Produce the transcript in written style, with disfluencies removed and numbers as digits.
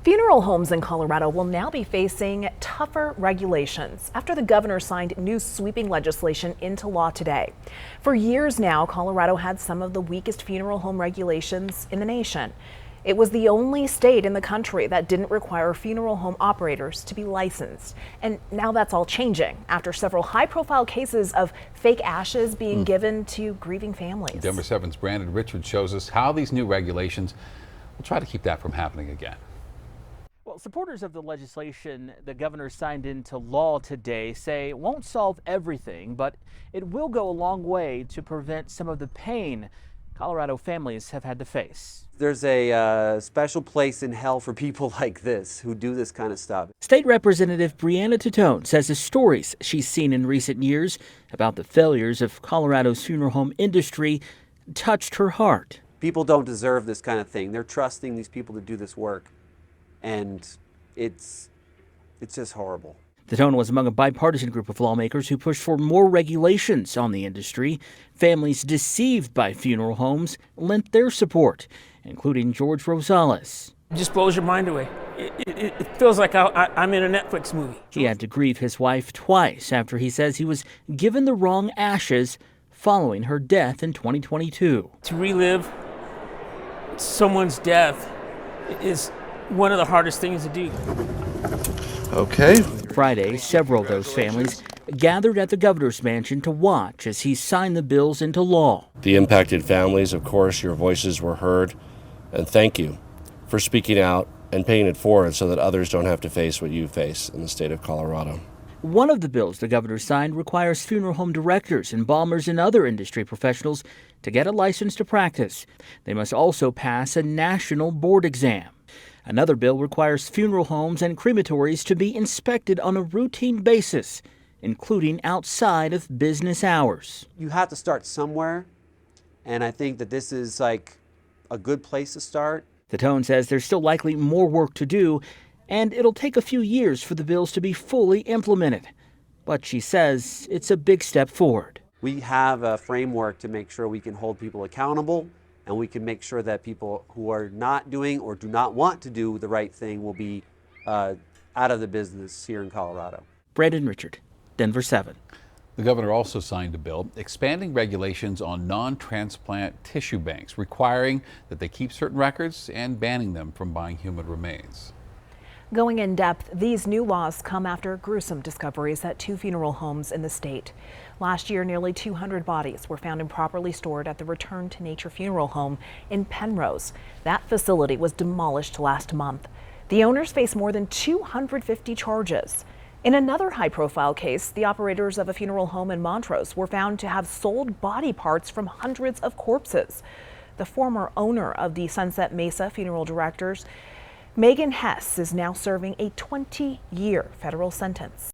Funeral homes in Colorado will now be facing tougher regulations after the governor signed new sweeping legislation into law today. For years now, Colorado had some of the weakest funeral home regulations in the nation. It was the only state in the country that didn't require funeral home operators to be licensed. And now that's all changing after several high-profile cases of fake ashes being given to grieving families. Denver 7's Brandon Richards shows us how these new regulations will try to keep that from happening again. Well, supporters of the legislation the governor signed into law today say it won't solve everything, but it will go a long way to prevent some of the pain Colorado families have had to face. There's a special place in hell for people like this who do this kind of stuff. State Representative Brianna Titone says the stories she's seen in recent years about the failures of Colorado's funeral home industry touched her heart. People don't deserve this kind of thing. They're trusting these people to do this work, and it's just horrible. Titone was among a bipartisan group of lawmakers who pushed for more regulations on the industry. Families deceived by funeral homes lent their support, including George Rosales. It just blows your mind away. It feels like I'm in a Netflix movie. He had to grieve his wife twice after he says he was given the wrong ashes following her death in 2022. To relive someone's death is one of the hardest things to do. Okay. Friday, several of those families gathered at the governor's mansion to watch as he signed the bills into law. The impacted families, of course, your voices were heard, and thank you for speaking out and paying it forward so that others don't have to face what you face in the state of Colorado. One of the bills the governor signed requires funeral home directors, embalmers, and other industry professionals to get a license to practice. They must also pass a national board exam. Another bill requires funeral homes and crematories to be inspected on a routine basis, including outside of business hours. You have to start somewhere, and I think that this is like a good place to start. Titone says there's still likely more work to do, and it'll take a few years for the bills to be fully implemented. But she says it's a big step forward. We have a framework to make sure we can hold people accountable, and we can make sure that people who are not doing or do not want to do the right thing will be out of the business here in Colorado. Brandon Richard, Denver 7. The governor also signed a bill expanding regulations on non-transplant tissue banks, requiring that they keep certain records and banning them from buying human remains. Going in depth, these new laws come after gruesome discoveries at 2 funeral homes in the state. Last year, nearly 200 bodies were found improperly stored at the Return to Nature funeral home in Penrose. That facility was demolished last month. The owners face more than 250 charges. In another high-profile case, the operators of a funeral home in Montrose were found to have sold body parts from hundreds of corpses. The former owner of the Sunset Mesa Funeral Directors, Megan Hess, is now serving a 20-year federal sentence.